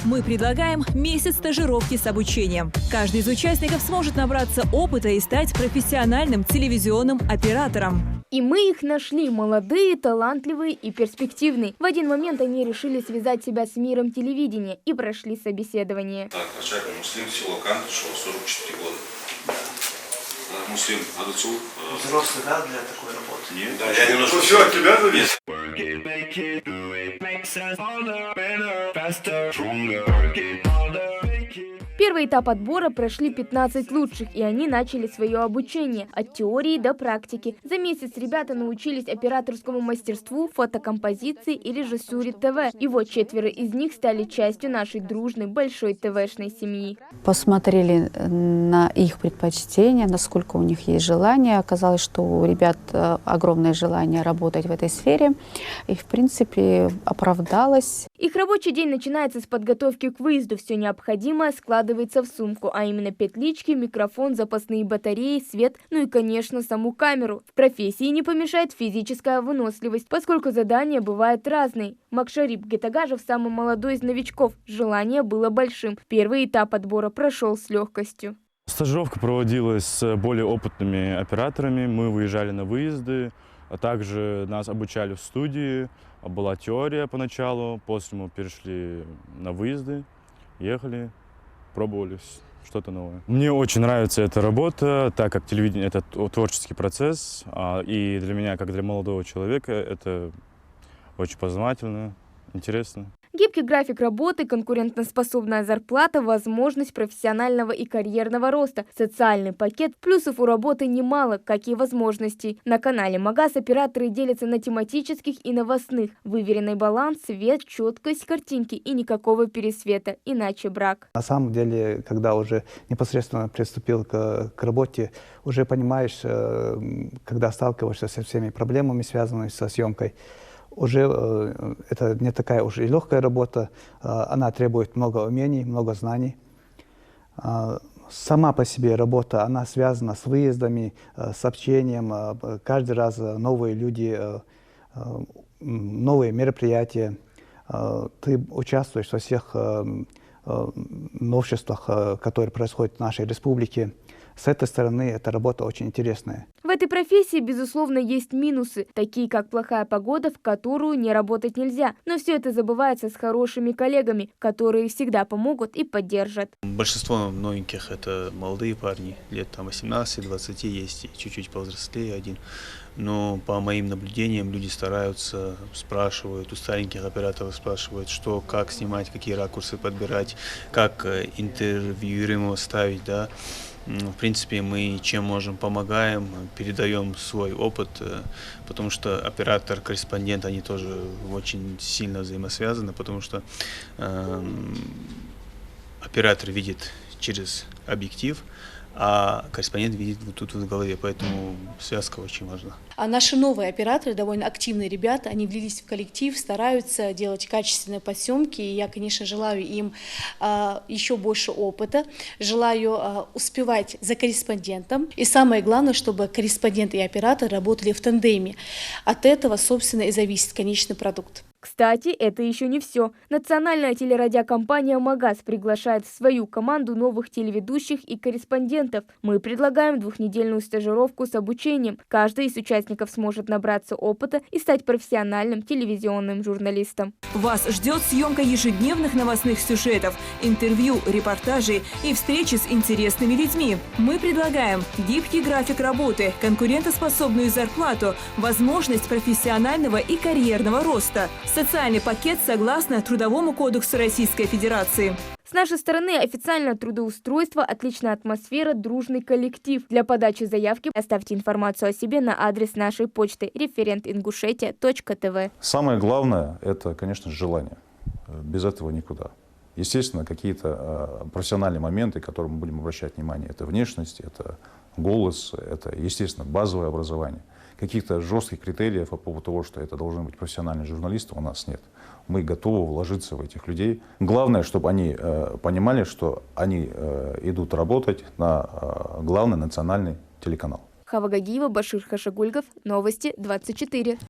Мы предлагаем месяц стажировки с обучением. Каждый из участников сможет набраться опыта и стать профессиональным телевизионным оператором. И мы их нашли, молодые, талантливые и перспективные. В один момент они решили связать себя с миром телевидения и прошли собеседование. Так, начальник Муслим, село Кантышево, 44 года. Муслим, Адуцу. Взрослый, да, для такой работы? Нет, да, я немножко... Все от тебя зависит. Первый этап отбора прошли 15 лучших, и они начали свое обучение от теории до практики. За месяц ребята научились операторскому мастерству, фотокомпозиции и режиссуре ТВ. И вот 4 из них стали частью нашей дружной большой ТВшной семьи. Посмотрели на их предпочтения, насколько у них есть желание. Оказалось, что у ребят огромное желание работать в этой сфере. И, в принципе, оправдалось. Их рабочий день начинается с подготовки к выезду. Все необходимое складывается в сумку, а именно петлички, микрофон, запасные батареи, свет, ну и, конечно, саму камеру. В профессии не помешает физическая выносливость, поскольку задания бывают разные. Макшарип Гетагажев самый молодой из новичков. Желание было большим. Первый этап отбора прошел с легкостью. Стажировка проводилась с более опытными операторами. Мы выезжали на выезды, а также нас обучали в студии. Была теория поначалу, после мы перешли на выезды, ехали, пробовали что-то новое. Мне очень нравится эта работа, так как телевидение – это творческий процесс, и для меня, как для молодого человека, это очень познавательно, интересно. Гибкий график работы, конкурентоспособная зарплата, возможность профессионального и карьерного роста, социальный пакет. Плюсов у работы немало, как и возможностей. На канале Магаз операторы делятся на тематических и новостных. Выверенный баланс, свет, четкость картинки и никакого пересвета, иначе брак. На самом деле, когда уже непосредственно приступил к работе, уже понимаешь, когда сталкиваешься со всеми проблемами, связанными со съемкой, уже это не такая уже и легкая работа, она требует много умений, много знаний. Сама по себе работа, она связана с выездами, с общением, каждый раз новые люди, новые мероприятия. Ты участвуешь во всех новшествах, которые происходят в нашей республике. С этой стороны эта работа очень интересная. В этой профессии, безусловно, есть минусы, такие как плохая погода, в которую не работать нельзя. Но все это забывается с хорошими коллегами, которые всегда помогут и поддержат. Большинство новеньких – это молодые парни, лет там 18-20, есть и чуть-чуть повзрослее один. Но по моим наблюдениям люди стараются, спрашивают, у стареньких операторов спрашивают, что, как снимать, какие ракурсы подбирать, как интервьюируемого ставить, да. В принципе, мы чем можем помогаем, передаем свой опыт, потому что оператор, корреспондент, они тоже очень сильно взаимосвязаны, потому что оператор видит через объектив, а корреспондент видит вот тут в голове, поэтому связка очень важна. А наши новые операторы, довольно активные ребята, они влились в коллектив, стараются делать качественные подсъемки, и я, конечно, желаю им еще больше опыта, желаю успевать за корреспондентом, и самое главное, чтобы корреспондент и оператор работали в тандеме. От этого, собственно, и зависит конечный продукт. Кстати, это еще не все. Национальная телерадиокомпания «Магаз» приглашает в свою команду новых телеведущих и корреспондентов. Мы предлагаем двухнедельную стажировку с обучением. Каждый из участников сможет набраться опыта и стать профессиональным телевизионным журналистом. Вас ждет съемка ежедневных новостных сюжетов, интервью, репортажи и встречи с интересными людьми. Мы предлагаем гибкий график работы, конкурентоспособную зарплату, возможность профессионального и карьерного роста. Социальный пакет согласно Трудовому кодексу Российской Федерации. С нашей стороны официальное трудоустройство, отличная атмосфера, дружный коллектив. Для подачи заявки оставьте информацию о себе на адрес нашей почты referentingushetiya.tv. Самое главное – это, конечно, желание. Без этого никуда. Естественно, какие-то профессиональные моменты, к которым мы будем обращать внимание. Это внешность, это голос, это, естественно, базовое образование. Каких-то жестких критериев по поводу того, что это должны быть профессиональные журналисты, у нас нет. Мы готовы вложиться в этих людей. Главное, чтобы они понимали, что они идут работать на главный национальный телеканал. Хава Гагиева, Башир Хашагульгов, Новости 24.